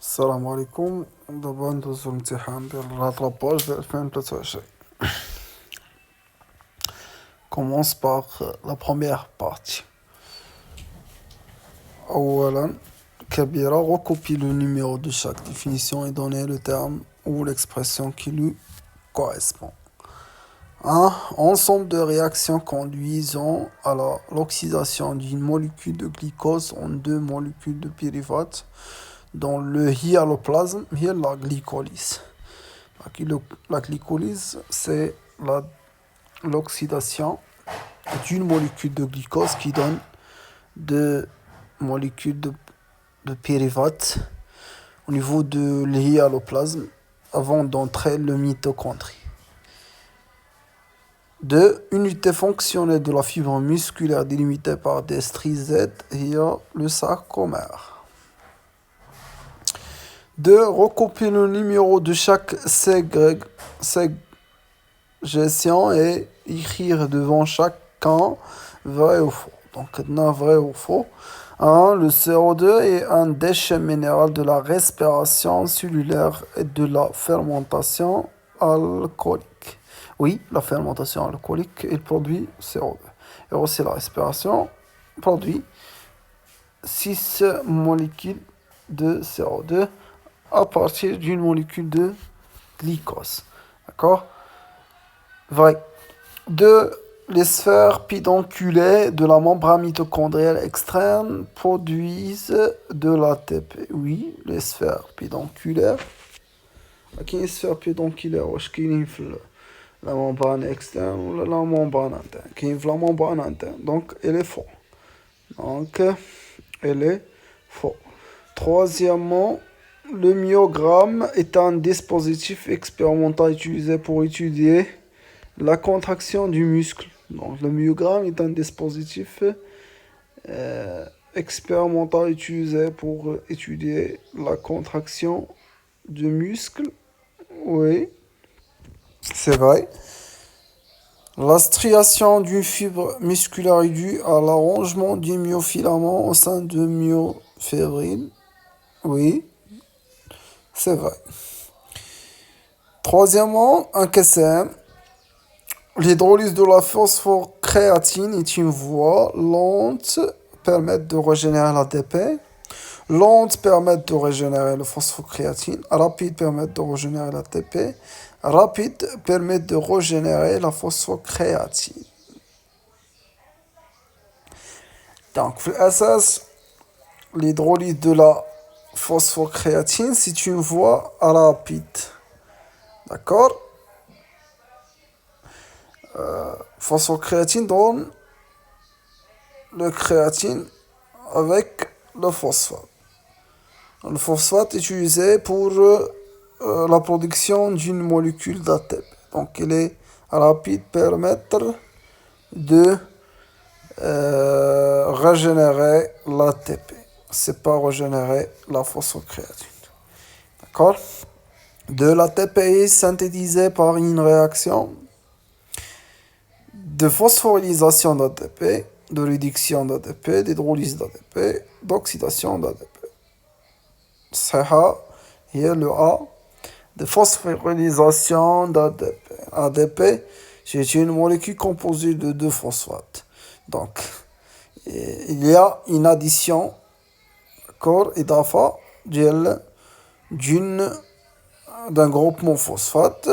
السلام عليكم. دابا ندوزو الامتحان ديال هاد لاباج ديال 2023. Commence par la première partie. أولا كبيرة recopie le numéro de chaque définition et donner le terme ou l'expression qui lui correspond. Un ensemble de réactions conduisant à l'oxydation d'une molécule de glucose en deux molécules de pyruvate dans le hyaloplasme, la glycolyse. La glycolyse, c'est l'oxydation d'une molécule de glucose qui donne deux molécules de pyruvate au niveau de l'hyaloplasme avant d'entrer le mitochondrie. Deux unités fonctionnelles de la fibre musculaire délimitée par des stries Z via le sarcomère. Deux recopier le numéro de chaque ségrégation et écrire devant chacun vrai ou faux. Donc, vrai ou faux. 1. Le CO2 est un déchet minéral de la respiration cellulaire et de la fermentation alcoolique. Oui, la fermentation alcoolique, il produit CO2. Et aussi la respiration produit 6 molécules de CO2 à partir d'une molécule de glucose. D'accord? Vrai. 2. Les sphères pédonculaires de la membrane mitochondriale externe produisent de l'ATP. Oui, les sphères pédonculaires. Qui est une sphère pédonculaire? La membrane externe ou la membrane interne? Qui est la membrane interne? Donc, elle est faux. Donc, elle est faux. Troisièmement, le myogramme est un dispositif expérimental utilisé pour étudier la contraction du muscle. Donc, le myogramme est un dispositif expérimental utilisé pour étudier la contraction du muscle. Oui, c'est vrai. La striation d'une fibre musculaire est due à l'arrangement du myofilament au sein de myofibrilles. Oui, c'est vrai. Troisièmement, un KCM. L'hydrolyse de la phosphocréatine est une voie lente permettre de régénérer l'ATP. Lente permet de régénérer le phosphocréatine. Rapide permet de régénérer l'ATP. Rapide permet de régénérer la phosphocréatine. Donc, l'essence, l'hydrolyse de la phosphocréatine, c'est une voie rapide. D'accord? Phosphocréatine donne le créatine avec le phosphate. Le phosphate est utilisé pour la production d'une molécule d'ATP. Donc, il est rapide permettre de régénérer l'ATP. C'est pas régénérer la phosphocréatine. D'accord? De l'ATP est synthétisé par une réaction de phosphorylation d'ATP, de réduction d'ATP, d'hydrolyse d'ATP, d'oxydation d'ATP. صحيحة هي le A de phosphorylation d'ADP. ADP, c'est une molécule composée de deux phosphates. Donc, il y a une addition, d'accord, إضافة d'un groupement phosphate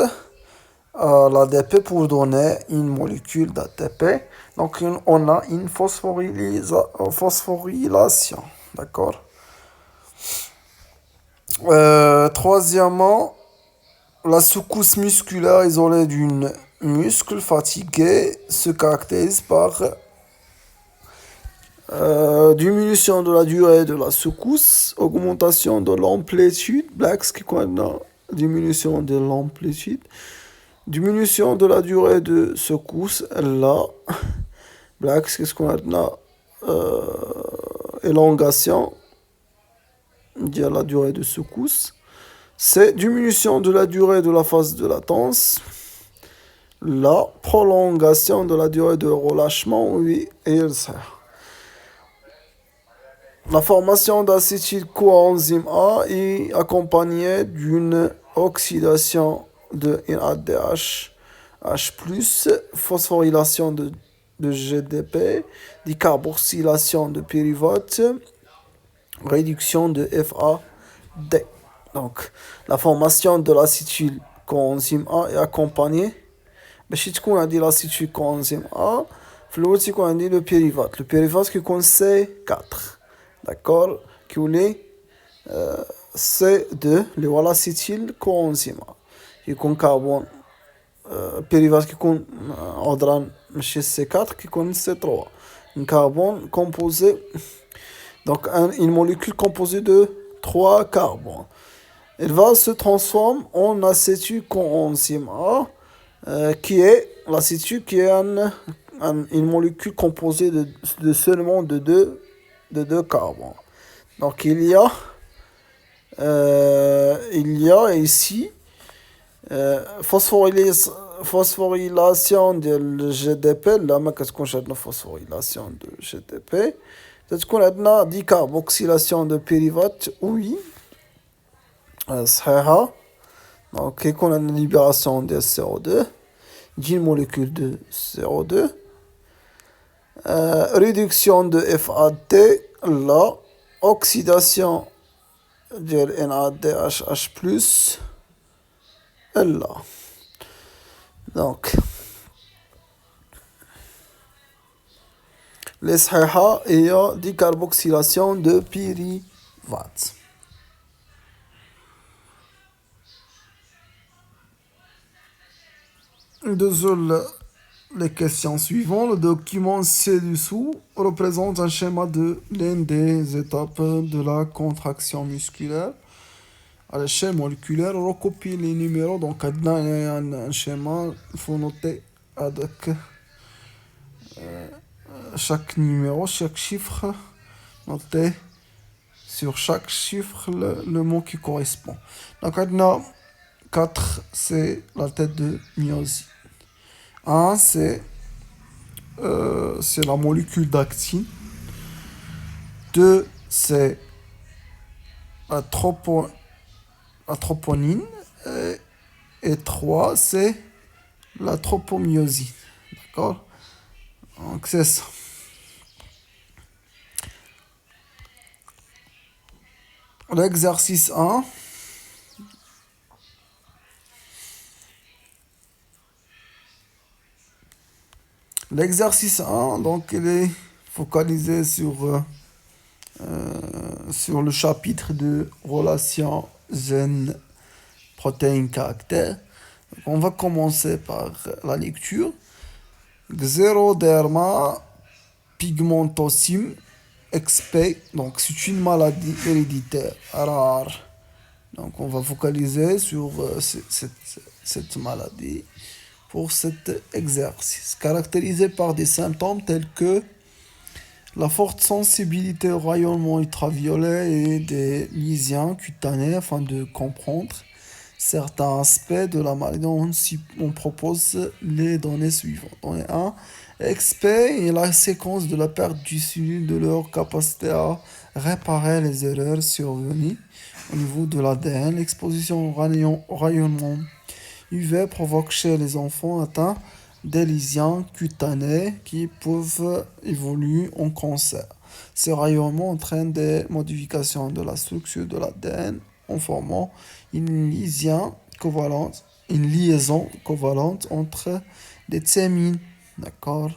à l'ADP pour donner une molécule d'ATP. Donc, on a une phosphorylation, d'accord. Troisièmement, la secousse musculaire isolée d'une muscle fatigué se caractérise par diminution de la durée de la secousse, augmentation de l'amplitude, diminution de l'amplitude, diminution de la durée de secousse, là, qu'est-ce qu'on a, élongation de la durée de secousse, c'est diminution de la durée de la phase de latence, la prolongation de la durée de relâchement, oui, et elle sert. La formation d'acétyl coenzyme A est accompagnée d'une oxydation de NADH, H+, phosphorylation de GDP, décarboxylation de pyruvate, réduction de FAD. Donc, la formation de l'acétyl coenzyme A est accompagnée. باش تكون عندي l'acétyl coenzyme A في الأول تيكون عندي le pyruvate qui contient C4. D'accord, qui est C2 اللي هو l'acétyl coenzyme A يكون كربون pyruvate كيكون عذرا ماشي C4 كيكون C3 un carbone composé donc une molécule composée de 3 carbones. Elle va se transformer en acétylcoenzyme A qui est l'acétyl qui est une molécule composée de seulement de deux carbones. Donc il y a ici phosphorylation de GDP. Là ما كتكونش عندنا phosphorylation de GDP. تكون عندنا décarboxylation de pyruvate. Oui صحيحة. Donc كيكون عندنا libération de CO2 d'une molécule de CO2. Réduction de FAD, là, oxydation de NADH+, là. Donc, les صحيحة هي décarboxylation de pyruvate. Les questions suivantes. Le document ci-dessous représente un schéma de l'une des étapes de la contraction musculaire. À l'échelle moléculaire, on recopie les numéros. Donc, un schéma, il faut noter avec chaque numéro, chaque chiffre, noter sur chaque chiffre le mot qui correspond. Donc, 4, c'est la tête de myosine. 1, c'est la molécule d'actine. 2, c'est la troponine. Et 3, c'est la tropomyosine. D'accord? Donc, c'est ça. L'exercice 1. L'exercice 1, donc, il est focalisé sur le chapitre de relations gènes, protéines, caractères. On va commencer par la lecture. Xéroderma pigmentosum XP, donc c'est une maladie héréditaire rare. Donc on va focaliser sur cette maladie pour cet exercice, caractérisé par des symptômes tels que la forte sensibilité au rayonnement ultraviolet et des lésions cutanées. Afin de comprendre certains aspects de la maladie, on propose les données suivantes. Donnée 1, XP est la séquence de la perte du cellules de leur capacité à réparer les erreurs survenues au niveau de l'ADN. L'exposition au rayonnement UV provoque chez les enfants atteints des lésions cutanées qui peuvent évoluer en cancer. Ce rayonnement entraîne des modifications de la structure de l'ADN en formant une liaison covalente entre des thymines. D'accord?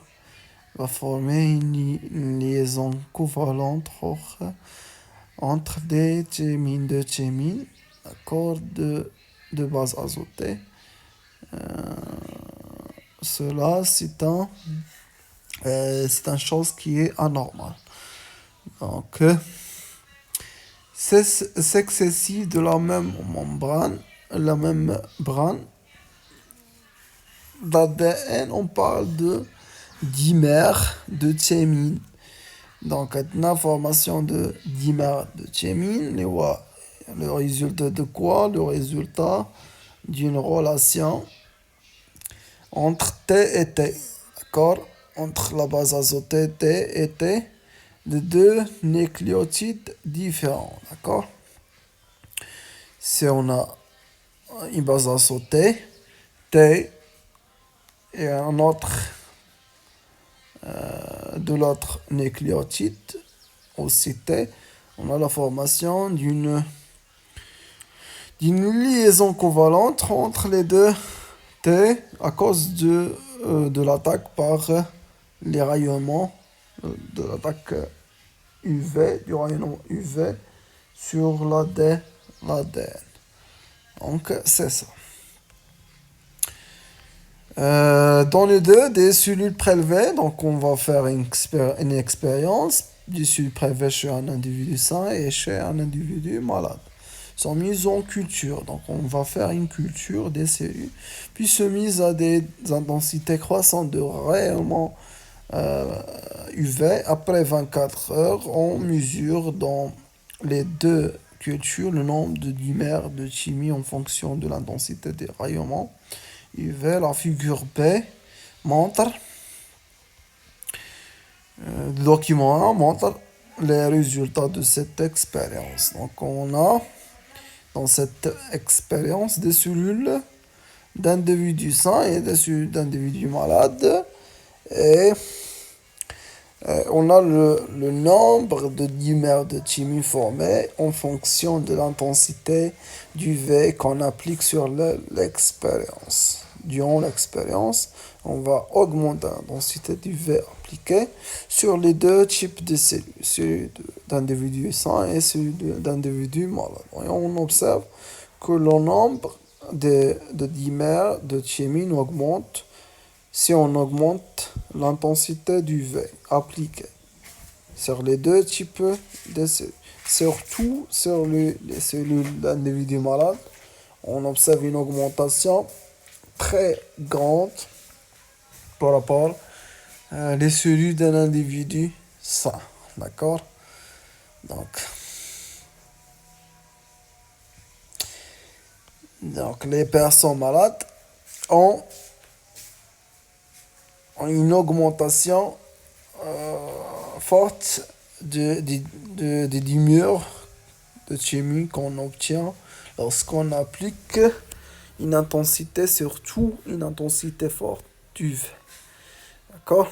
Va former une liaison covalente entre des thymines, d'accord, de base azotée. Cela, c'est une chose qui est anormale. Donc, c'est excessif de la même membrane d'ADN, on parle de dimère de thymine. Donc, la formation de dimère de thymine, le résultat de quoi? Le résultat d'une relation entre T et T, d'accord? Entre la base azotée T et T, de deux nucléotides différents, d'accord? Si on a une base à sauter, T, et un autre de l'autre nucléotide, aussi T, on a la formation d'une liaison covalente entre les deux T à cause de l'attaque par les rayonnements, de l'attaque UV, du rayonnement UV sur l'ADN. Donc, c'est ça. Dans les deux, des cellules prélevées, donc on va faire une expérience des cellules prélevées chez un individu sain et chez un individu malade. Sont mises en culture, donc on va faire une culture des cellules, puis soumises à des intensités croissantes de rayonnement UV. Après 24 heures, on mesure dans les deux cultures le nombre de dimères de chimie en fonction de l'intensité des rayonnements UV. La figure B montre, le document 1 montre les résultats de cette expérience. Donc on a dans cette expérience des cellules d'individus sains et des cellules d'individus malades. Et on a le nombre de dimères de chimie formés en fonction de l'intensité du V qu'on applique sur l'expérience. Durant l'expérience, on va augmenter l'intensité du V appliqué sur les deux types de cellules, celui d'individus sains et celui d'individus malades. Et on observe que le nombre de dimères de chimie augmente si on augmente l'intensité du V appliqué sur les deux types de cellules. Surtout sur les cellules d'individus malades, on observe une augmentation très grande par rapport les cellules d'un individu sain. D'accord? Donc, les personnes malades ont une augmentation forte des dimères de chimie qu'on obtient lorsqu'on applique une intensité, surtout une intensité forte du V. D'accord?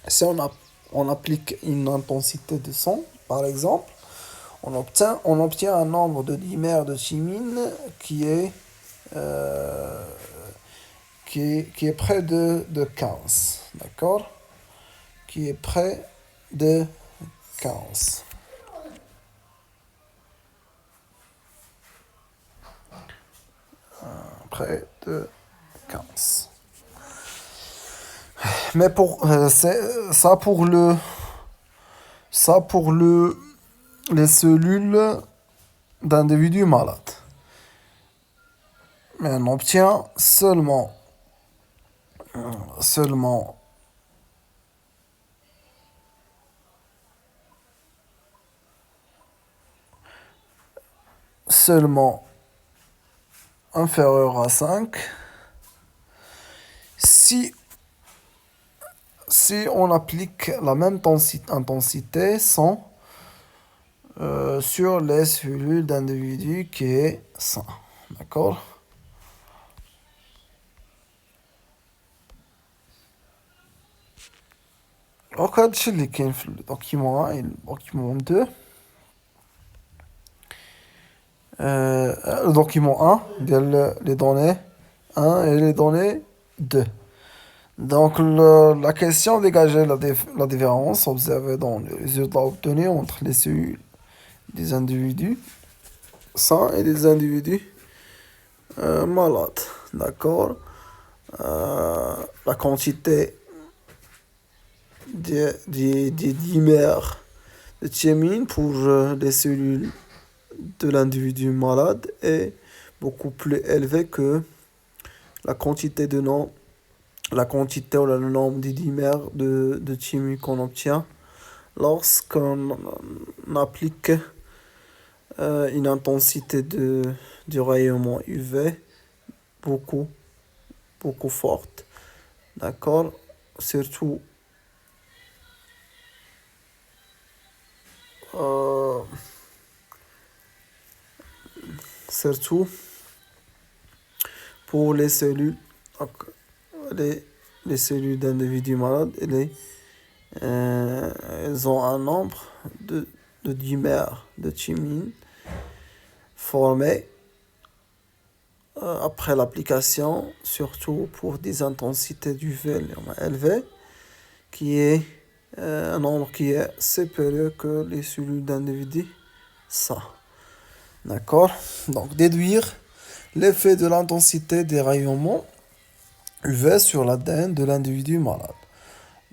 Si on applique une intensité de 100, par exemple, on obtient un nombre de dimères de chimine euh, qui est près de 15. D'accord? Qui est près de 15. Près de 15. Mais pour les cellules d'individus malades. Mais on obtient seulement inférieur à 5 si on applique la même intensité sans sur les cellules d'individus qui est sain. D'accord? Donc, هادشي اللي كاين في الدوكيمون 1 et le document 2. Le document 1 les données 1 et les données 2. Donc, la question dégageait la différence observée dans les résultats obtenus entre les cellules des individus sains et des individus malades. D'accord? La quantité des dimères de thiamine pour les cellules de l'individu malade est beaucoup plus élevée que la quantité ou le nombre de dimères de thiamine qu'on obtient lorsqu'on applique une intensité du rayonnement UV beaucoup, beaucoup forte. D'accord? Surtout euh, surtout pour les cellules, donc, les, les cellules d'individus malades, elles ont un nombre de dimères de thymine formés après l'application, surtout pour des intensités d'UV élevées, qui est un nombre qui est supérieur que les cellules d'individus sains. D'accord? Donc, déduire l'effet de l'intensité des rayonnements UV sur l'ADN de l'individu malade.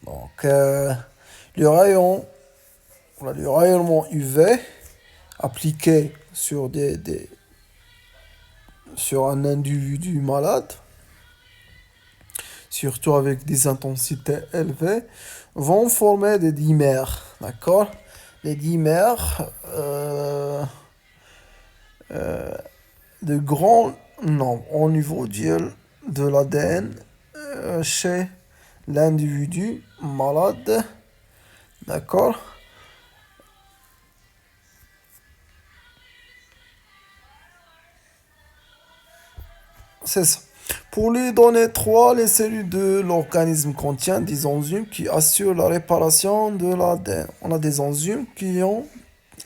Donc, le rayon, voilà, le rayonnement UV appliqué sur un individu malade, surtout avec des intensités élevées, vont former des dimères. D'accord? Les dimères de grand nombre au niveau de l'ADN chez l'individu malade. D'accord? C'est ça. Pour lui donner 3, les cellules de l'organisme contiennent des enzymes qui assurent la réparation de l'ADN. On a des enzymes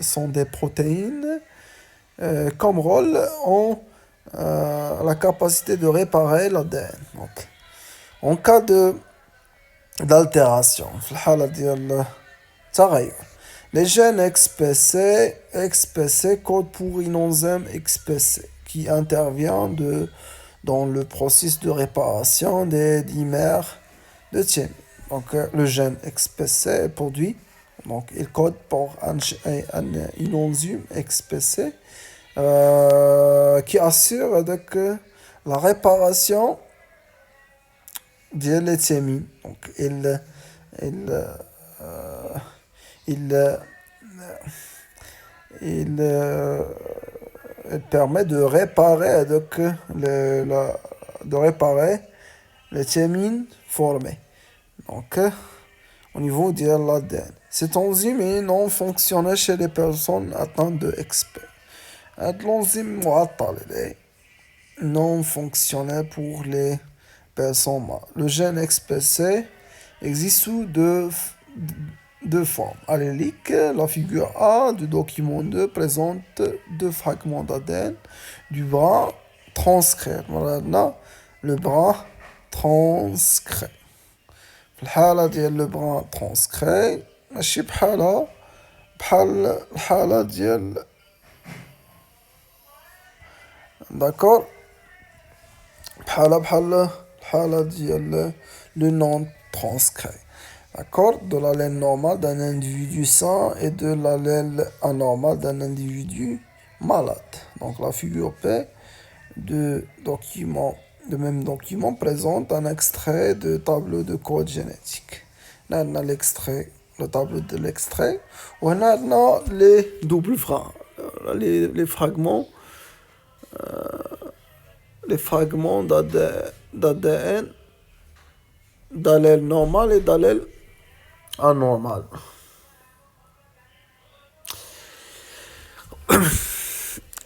sont des protéines, comme rôle ont la capacité de réparer l'ADN. Donc, en cas d'altération, في الحالة ديال التغير, les gènes XPC codent pour une enzyme XPC qui intervient dans le processus de réparation des dimères de thymine. Donc, le gène XPC est produit, donc il code pour une enzyme XPC qui assure donc, la réparation de la thymine. Donc, il, il, euh, il, euh, il permet de réparer, donc, de réparer les thymines formées. Donc, au niveau de l'ADN. Cette enzyme est non fonctionnelle chez les personnes atteintes de XP. L'enzyme معطل, elle est non fonctionnelle pour les personnes malades. Le gène XPC existe sous deux formes. Allélique, la figure A du document 2 présente deux fragments d'ADN du bras transcrit. Voilà, le bras transcrit. في الحالة ديال لو بران ترانسكري ماشي بحال الحالة ديال داكور بحال الحالة ديال le non transcrit. D'accord? De l'allèle normal d'un individu sain et de l'allèle anormal d'un individu malade. Donc la figure P de même document présente un extrait de tableau de code génétique. Là, on a le tableau de l'extrait. On a les doubles les fragments, d'ADN, d'allèle normal et d'allèle anormal.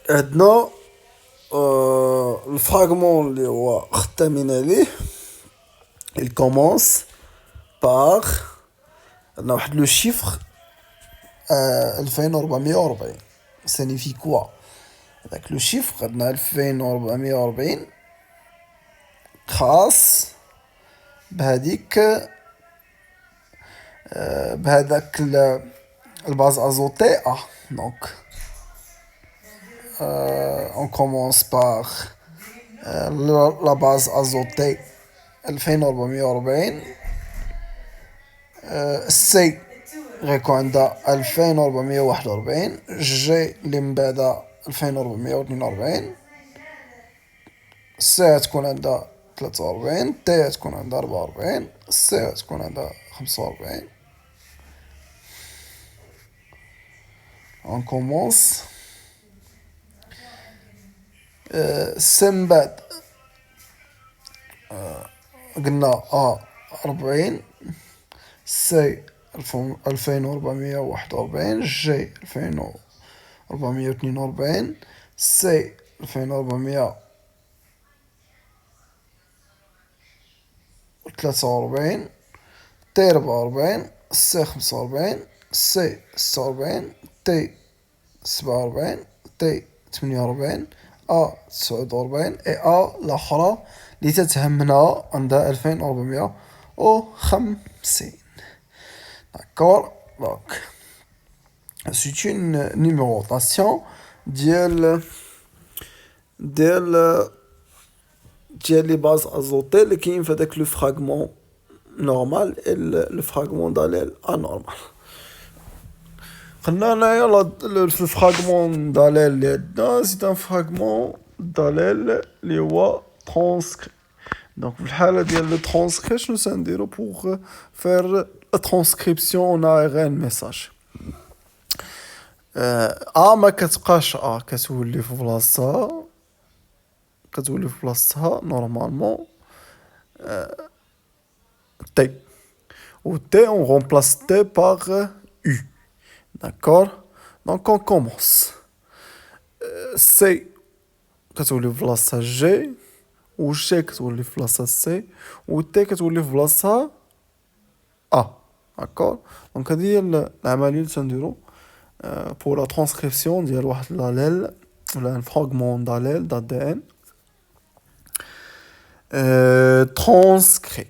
عندنا الفراغمون اللي هو ختامين عليه, il commence par عندنا واحد لو chiffre 2440. signifie quoi? هذاك لو chiffre عندنا 2440 خاص بهذاك الباز ازوتي A. Donc on commence par la base azotée 2440, C غيكون عندها 2441, جي اللي من بعدها 2442, سي تكون عندها 43, تي تكون عندها 44, سي تكون عندها 45. On commence سي من بعد قلنا A 40, سي 2441. جي 2442. سي 2443. تي 44. سي 45. سي 46. تي 47. تي 48. تسعود وربعين. الأخرى اللي تتهمنا عندها 2450. D'accord? Donc, c'est une numérotation ديال ديال ديال لي باز ازوتي اللي كاين في هذاك لو فراغمون نورمال لو فراغمون داليل انورمال. قلنا هنايا في الفراغمون داليل اللي عندنا سي ان فراغمون داليل اللي هو ترانسكري. دونك في الحاله ديال لو ترانسكري شنو سنديرو بوغ فير لا ترانسكريبسيون اون ان ميساج. ما كتبقاش كتولي في بلاصتها، نورمالمون تي، و تي on remplace T par U. D'accord? Donc on commence. C كتولي في بلاصتها جي، و جي كتولي في بلاصتها سي، و تي كتولي في بلاصتها D'accord? دونك هادي هي العملية اللي تنديرو pour la transcription ديال واحد l'allèle ولا un fragment d'allèle d'ADN transcrit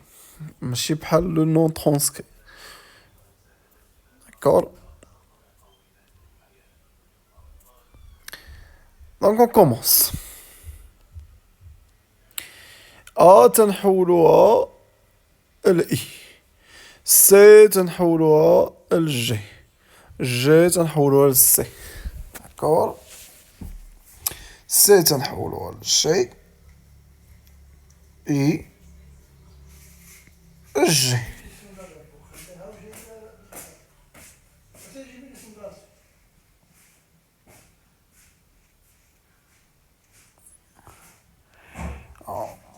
ماشي بحال le non transcrit. D'accord? Donc on commence. تنحولوها ل I. سي تنحولوها ل جي. جي تنحولوها ل سي. D'accord? سي تنحولوها ل جي. اي جي.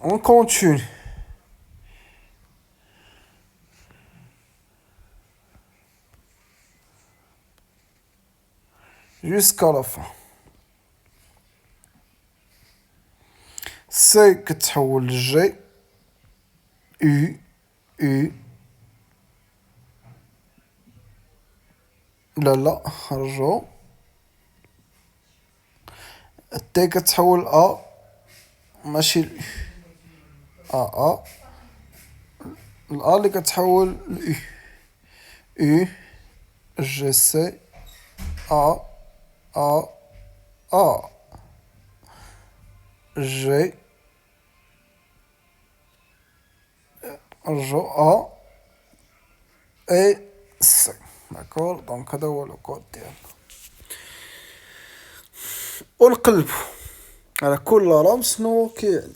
On continue. Jusqu'à la fin. سي كتحول لجي. U لا رجعو. تي كتحول ماشي ل اللي كتحول ل U جي سي جي رجعو اي سي. داكور؟ دونك هذا هو لو كود ديالنا. ونقلبو على كل رمز شنو كيعني.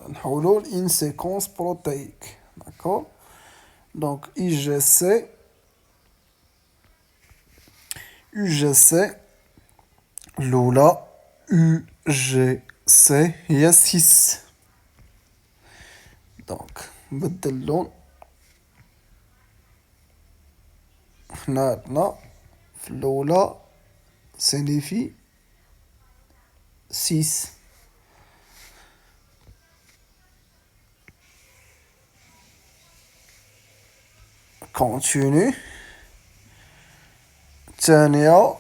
نحولو لإن سيكونس بروتييك. داكور؟ دونك UGC الأولى UGC هي 6. دونك نبدل اللون. حنا عندنا في الأولى signifie 6. Continue. الثانية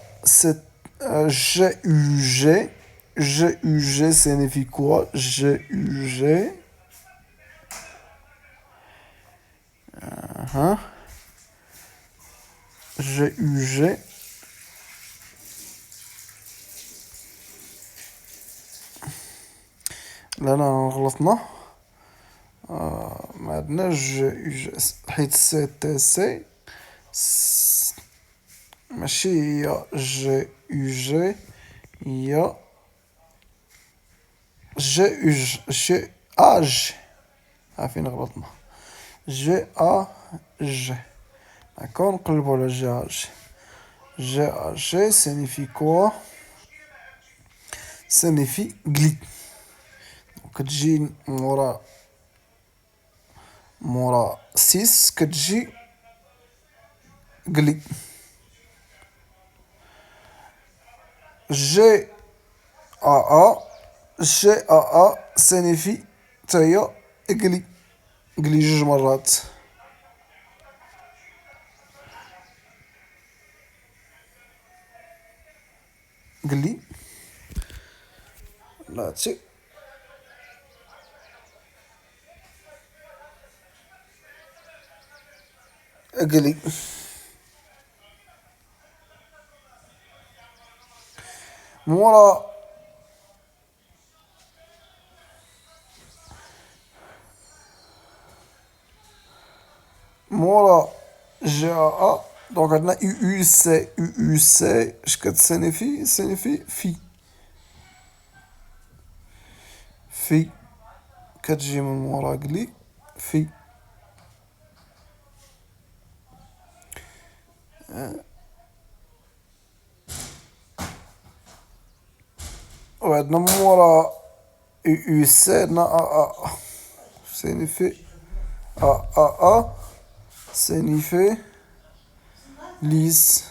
GUG. GUG signifie quoi? GUG GUG لا غلطنا. ما عندناش GUG حيت سي تي سي ماشي هي GUG، هي جي فين غلطنا. GAG. D'accord? نقلبو على GAG. GAG signifie quoi? signifie gli. كتجي مورا مورا 6 كتجي قلي. جي ا جي ا سينيفي تاهي قلي. قلي جوج مرات. قلي بلاتي قلي. مورا مورا جي دونك عندنا يو سي يو سي اش كتسينيفي سينيفي في. في كتجي من مورا قلي في. وعندنا مورا يو سي عندنا سينيفي ا سينيفي ليس.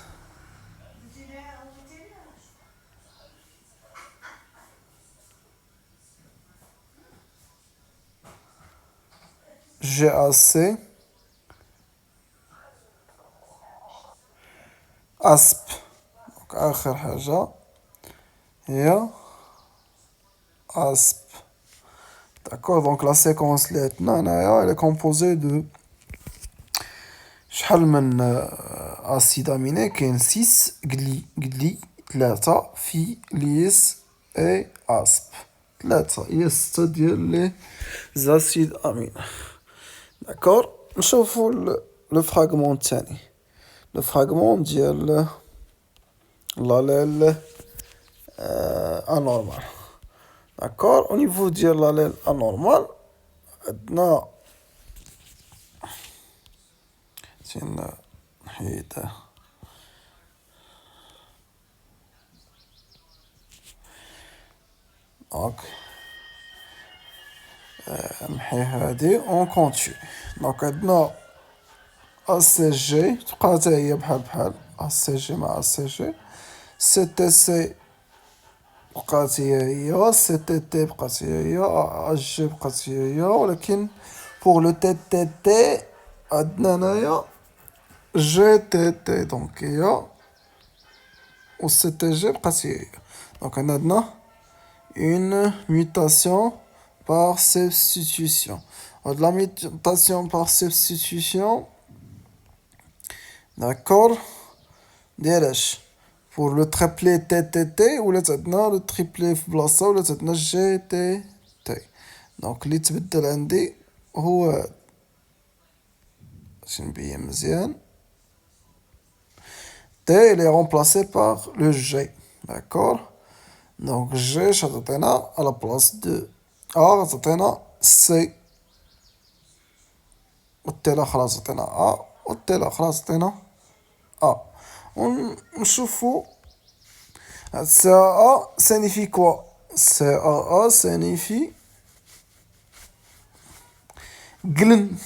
جي سي اسب. دونك اخر حاجة هي اسب. D'accord, donc la séquence اللي عندنا هنايا elle est composée de شحال من اسيد اميني كاين 6 قلي 3 في ليس اي اسب. 3 هي 6 ديال لي زاسيد امينو. داكور نشوفو لو فراغمون الثاني. لو فراغمون ديال لاليل انورمال. داكور او نيفو ديال لاليل انورمال عندنا نحيدها. دونك نحي هادي اون كونتيني. دونك عندنا سي جي تبقى حتى هي بحال سي جي مع سي جي. سي تي سي بقات هي سي تي تي بقات هي اش جي بقات هي ولكن بوغ لو تي تي تي عندنا هنايا جي تي تي دونك هي و سي تي جي بقات هي. دونك عندنا une mutation par substitution. De la mutation par substitution, d'accord, ديالاش pour le triplet TTT ولا عندنا le triplet في بلاصة ولا عندنا GTT. دونك اللي تبدل عندي هو هاد. باش نبين مزيان T il est remplacé par le G, d'accord. Donc G شتعطينا à la place de A غتعطينا C و T الأخرى تعطينا A و T الأخرى تعطينا A. ونشوفو هاد CAA signifie quoi. CAA signifie قلن.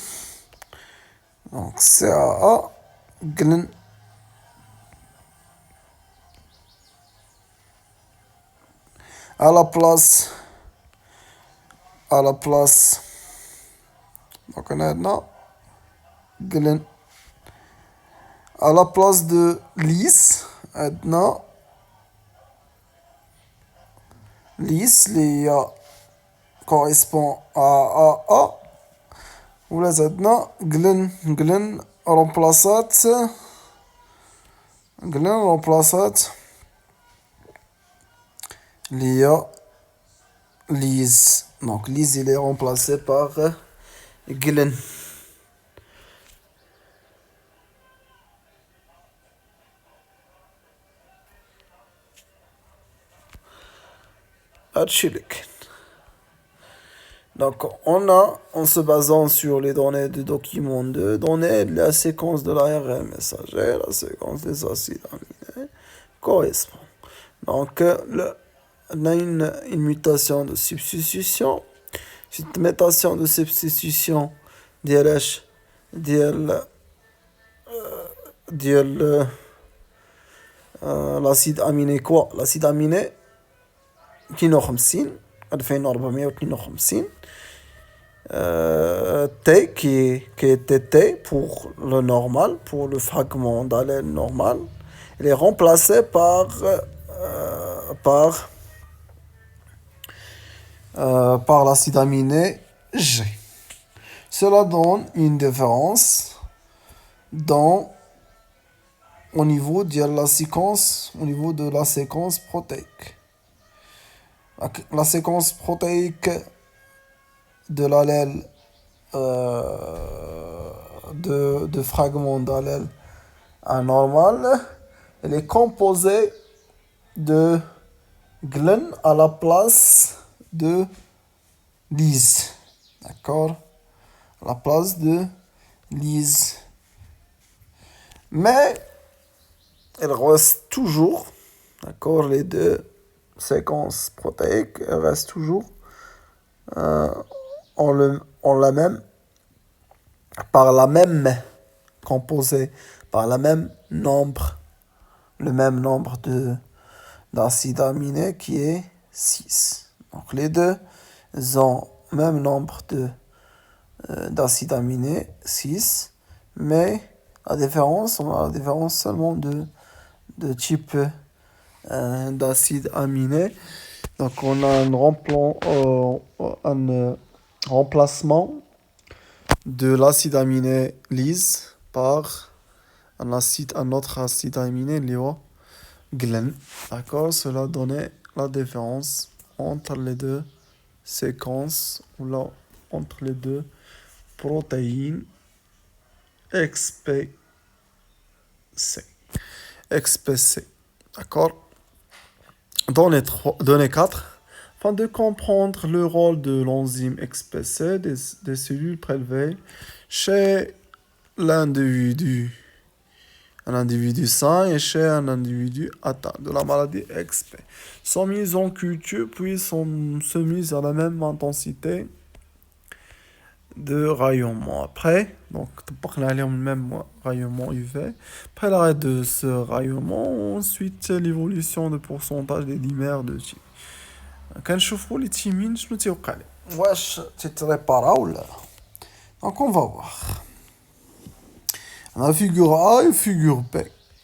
Donc CAA قلن. à la place donc on a maintenant قلن à la place de lisse maintenant lisse اللي هي correspond à ولا زدنا قلن remplaçات اللي هي lise. Donc lise il est remplacé par قلن. هادشي اللي كاين. Donc en se basant sur les données du document 2, données de la séquence de l'ARN messager, la séquence des acides aminés correspond. Donc on a une mutation de substitution. Cette mutation de substitution ديال اش ديال ديال لاسيد اميني كوا لاسيد اميني 52 2452 T qui était T pour le normal, pour le fragment d'allèle normal, il est remplacé par, par l'acide aminé G. Cela donne une différence dans, au niveau de la séquence, au niveau de la séquence protéique. La séquence protéique de l'allèle de fragments d'allèle anormal, elle est composée de glen à la place de lise. D'accord? À la place de lise. Mais elle reste toujours, d'accord, les deux séquences protéiques, elles restent toujours en la même, par la même composée, par la même nombre, le même nombre d'acides aminés qui est 6. Donc les deux ont le même nombre d'acides aminés, 6, mais on a la différence seulement de type d'acide aminé. Donc on a un remplacement de l'acide aminé lisse par un autre acide aminé, glen. D'accord? Cela donnait la différence entre les deux séquences, ou là, entre les deux protéines XPC. XPC. D'accord? Données 4. Afin de comprendre le rôle de l'enzyme XPC des cellules prélevées chez l'individu, un individu sain et chez un individu atteint de la maladie XP, sont mises en culture puis sont semises à la même intensité de rayonnement. Après, donc, on a le même rayonnement UV. Après l'arrêt de ce rayonnement, ensuite l'évolution de pourcentage des dimères de T. كنشوفوا لي تيمين شنو تيوقع ليه واش تيتريبارا ولا دونك اون فا voir. On a figure A et figure B.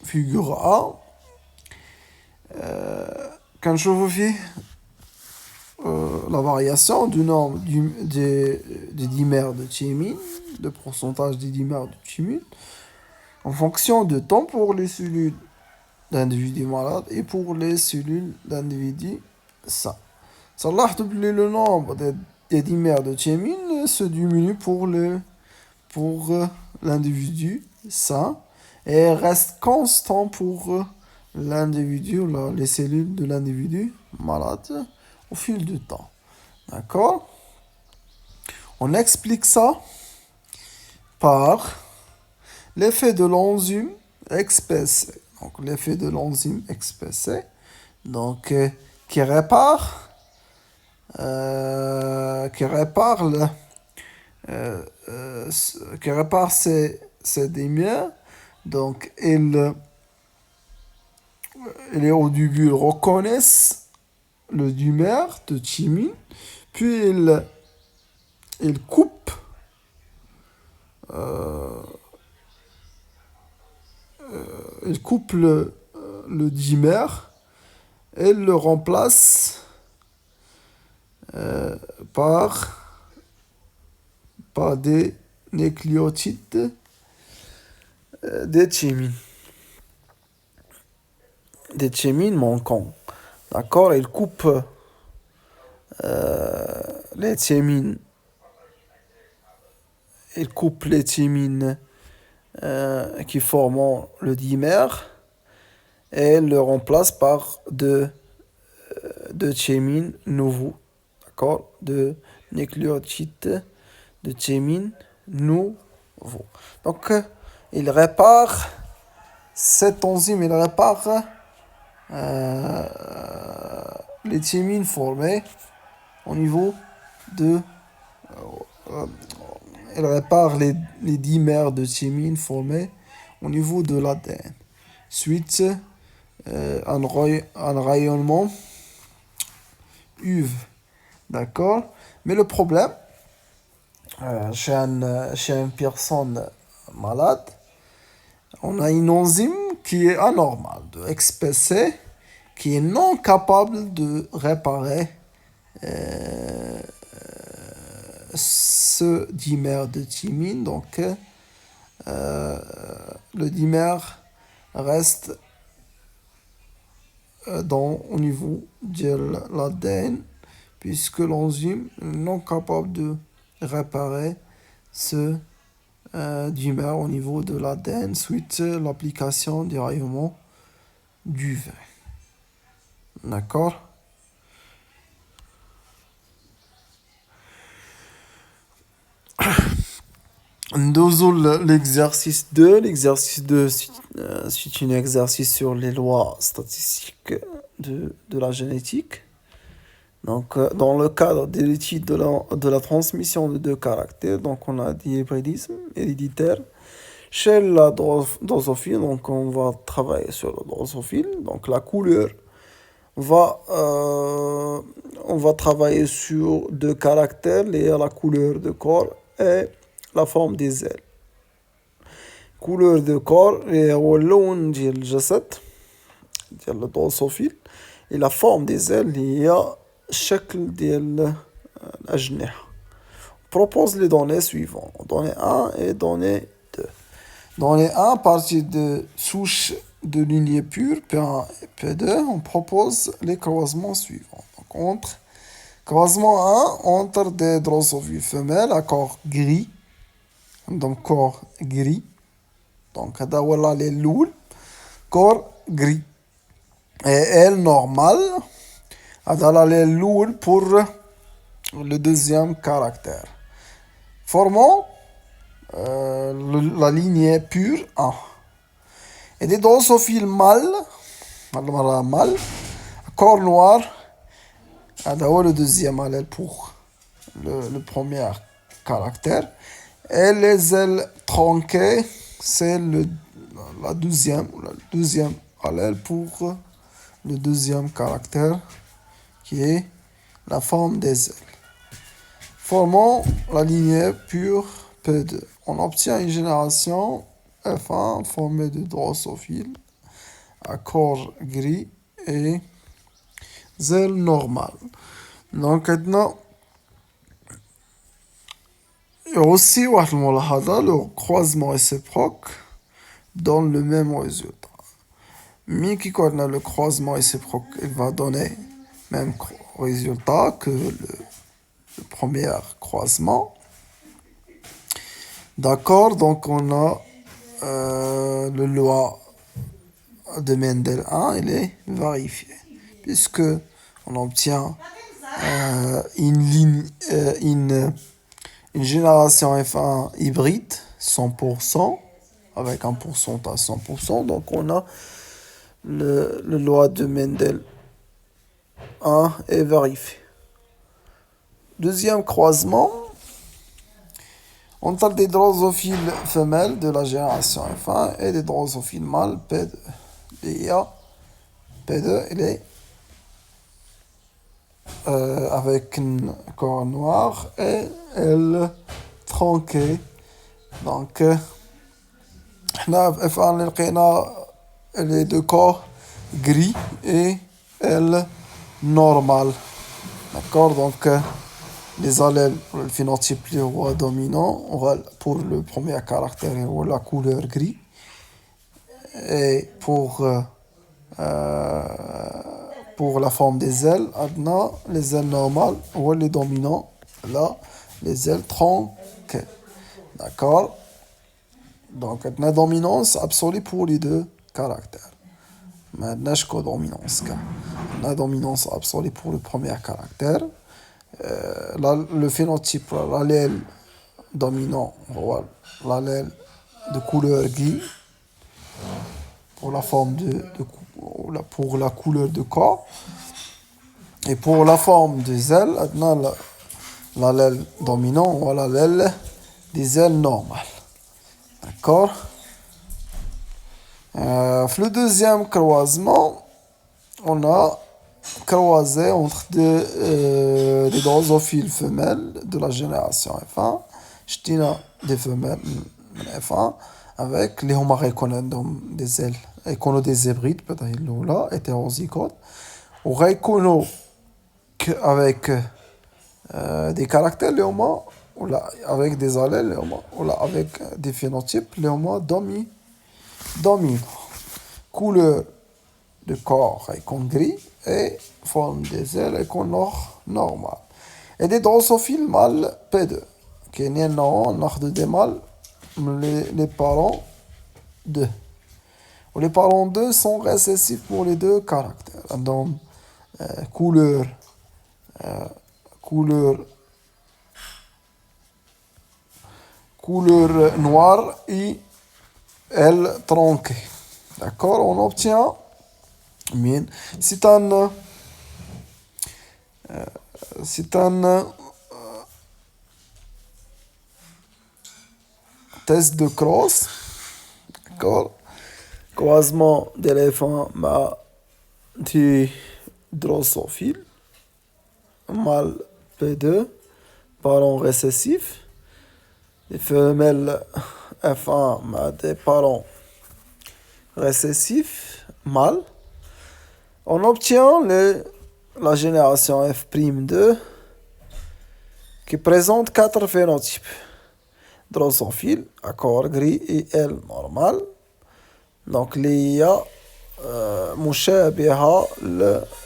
Figure A كنشوفوا فيه la variation du nombre des dimères de thymine, le pourcentage des dimères de thymine, en fonction de temps pour les cellules d'individus malades et pour les cellules d'individus sains. Ça le nombre des dimères de thymine se diminue pour l'individu sain et reste constant pour l'individu, les cellules de l'individu malade au fil du temps. D'accord? On explique ça par l'effet de l'enzyme XPC. Donc l'effet de l'enzyme XPC, donc qui répare ces dimères. Donc les ovules reconnaissent le dimère de thymine, puis il coupe le dimère et le remplace par des nucléotides de thymine. Des thymines manquants. D'accord? Il coupe les thymines. Il coupe les thymines qui forment le dimère et le remplace par de thymines nouveaux. D'accord? De nucléotides de thymine nouveaux. Donc, il répare cette enzyme, il répare les thymines formées au niveau de elle répare les dimères de thymine formés au niveau de l'ADN. Suite, un rayonnement UV. D'accord? Mais le problème, chez une personne malade, on a une enzyme qui est anormale, de XPC, qui est non capable de réparer euh, ce dimère de thymine. Donc, le dimère reste au niveau de l'ADN, puisque l'enzyme est non capable de réparer ce dimère au niveau de l'ADN suite à l'application des rayonnements d'UV. D'accord? Nous l'exercice 2. L'exercice 2, c'est un exercice sur les lois statistiques de la génétique. Donc, dans le cadre de l'étude de la transmission de deux caractères, donc on a dit hybridisme héréditaire. Chez la drosophile, donc on va travailler sur la drosophile. Donc la couleur on va travailler sur deux caractères liés à la couleur de corps et la forme des ailes. couleur de corps هو اللون ديال الجسد ديال الدروسوفيل et la forme des ailes هي الشكل ديال الأجنحة. Propose les données suivantes. Donnée 1 et donnée 2. Donnée 1, à partir de souches de lignées pures, P1 et P2, on propose les croisements suivants. Donc, croisement 1 entre des drosophiles femelles à corps gris. Donc, corps gris. Donc, là, les louls, corps gris. Et elle normale, là, les louls pour le deuxième caractère. Formant la lignée pure 1. Et des drosophiles mâles, corps noir, le deuxième allèle pour le premier caractère. Et les ailes tronquées, c'est la deuxième allèle pour le deuxième caractère, qui est la forme des ailes. Formant la lignée pure P2. On obtient une génération F1 formée de drosophiles à corps gris et ailes normales. Donc maintenant, il y a aussi le croisement réciproque donne le même résultat. Mais qui connaît le croisement réciproque, il va donner le même résultat que le premier croisement. D'accord, donc on a le loi de Mendel 1, il est vérifié, puisque on obtient une génération F1 hybride 100%, avec un pourcentage 100%, donc on a le loi de Mendel 1 est vérifié. Deuxième croisement, entre des drosophiles femelles de la génération F1 et des drosophiles mâles P2. P2, il est avec un corps noir et elle tronquée. Donc, F1 les deux corps gris et elle normale. D'accord, donc les allèles, le phénotype dominant, pour le premier caractère, la couleur gris. Et pour la forme des ailes, les ailes normales, les dominants, là, les ailes tronquées. D'accord? Donc, la dominance absolue pour les deux caractères. Maintenant, la dominance absolue pour le premier caractère. Le phénotype, l'allèle dominant, l'allèle de couleur gris pour la forme pour la couleur de corps, et pour la forme des ailes, l'allèle dominant, l'allèle des ailes normales. D'accord? Le deuxième croisement, on a croisé entre des drosophiles femelles de la génération F1, ch'tina des femelles F1, avec les homaraykonandom des ailes, et des hybrides, peut-être là, hétérozygotes, ou raykono avec des caractères léoma, ou là, avec des allèles léoma, ou là, avec des phénotypes léoma dominant. Couleur de corps gris et forme des ailes normale. Et des drosophiles mâles P2, qui n'est non, des mâles, les parents 2. Les parents 2 sont récessifs pour les deux caractères. Donc, couleur, couleur, couleur noire et ailes tronquées. D'accord? On obtient, c'est un, c'est un test de cross. D'accord? Croisement d'éléphant du drosophile, mâle P2, parents récessifs, les femelles F1 des parents récessifs, mâles. On obtient la génération F'2 qui présente 4 phénotypes. Drosophile, accord gris et L normal. Donc, il y a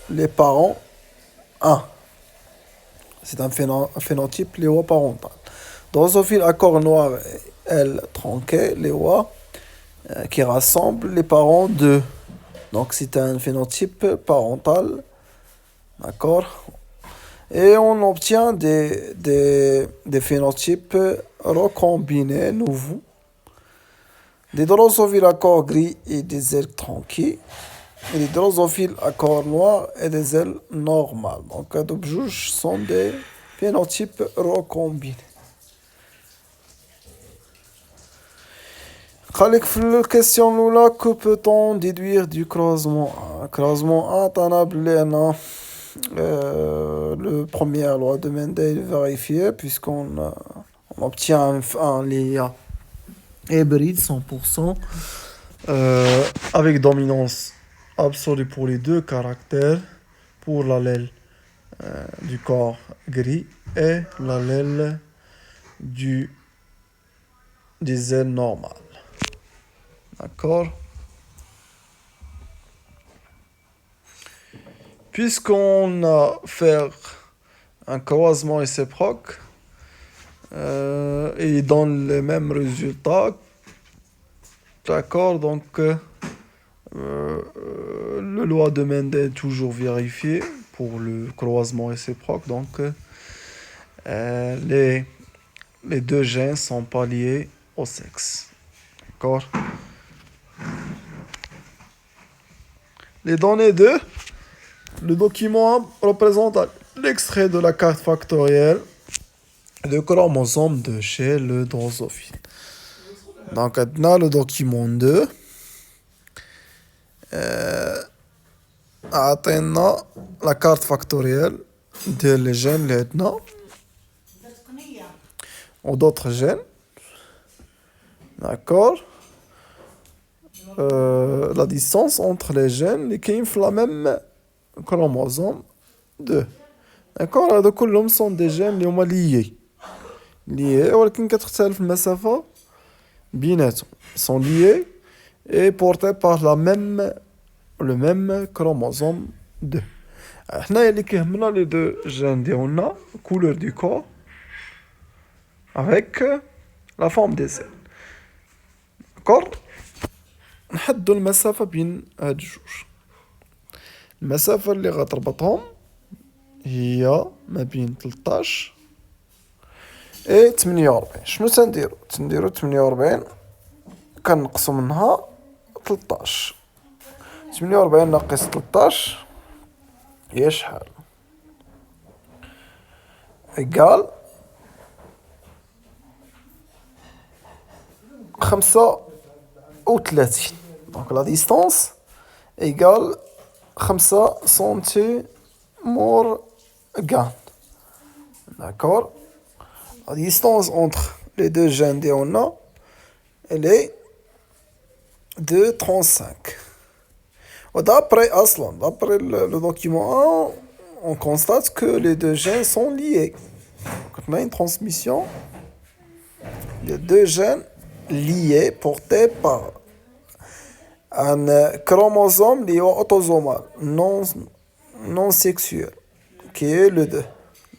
les parents 1. C'est un phénotype léo-parental. Drosophile, accord noir et L tronqué, léo, qui rassemble les parents 2. Donc, c'est un phénotype parental. D'accord? Et on obtient des phénotypes recombinés nouveaux. Des drosophiles à corps gris et des ailes tronquées. Et des drosophiles à corps noir et des ailes normales. Donc, les sont des phénotypes recombinés. La question là, que peut-on déduire du croisement 1? Croisement 1, le première loi de Mendel est vérifiée puisqu'on obtient un lien hybride 100% avec dominance absolue pour les deux caractères, pour l'allèle du corps gris et l'allèle des ailes normales. D'accord? Puisqu'on a fait un croisement réciproque et il donne les mêmes résultats, d'accord, donc la loi de Mendel est toujours vérifiée pour le croisement réciproque, donc les deux gènes sont pas liés au sexe. D'accord? Les données de le document représente l'extrait de la carte factorielle de chromosome 2 chez le drosophile. Donc, on a le document 2. On la carte factorielle des gènes lieutenant ou d'autres gènes. D'accord? La distance entre les gènes qui ont la même chromosome 2. D'accord? Donc, tous sont des gènes qui sont liés. Liés, ولكن كتختلف المسافة بيناتهم. Sont liés et portés par le même chromosome 2. حنا اللي كيهمنا les deux gènes ديالنا couleur du corps avec la forme des ailes. D'accord? نحدوا المسافة بين هاد الجوج. المسافة اللي غتربطهم هي ما بين 13 و 48. شنو تنديرو 48 كنقصو منها 13. 48 ناقص 13 هي شحال؟ إيكال 35. Donc la distance égale 5 centimorgane. D'accord? La distance entre les deux gènes d'Eona, elle est de 35. D'après Aslan, d'après le document 1, on constate que les deux gènes sont liés. Donc, on a une transmission de deux gènes liés portés par un chromosome lié autosomal non sexuel, qui est le 2,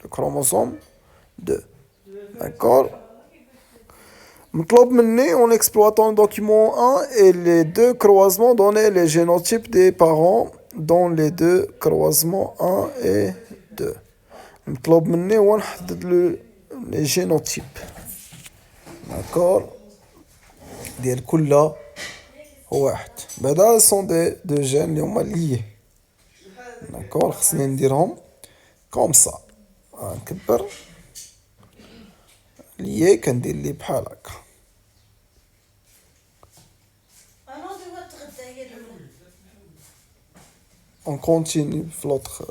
le chromosome 2. D'accord? En exploitant le document 1 et les deux croisements donnaient les génotypes des parents dans les deux croisements 1 et 2. مطلوب مني هو نحدد les génotypes. D'accord? ديال كل واحد. بعدا sont deux gènes اللي هما liés. D'accord? خصني نديرهم comme ça. نكبر lié كندير لي بحال هكا. On continue في l'autre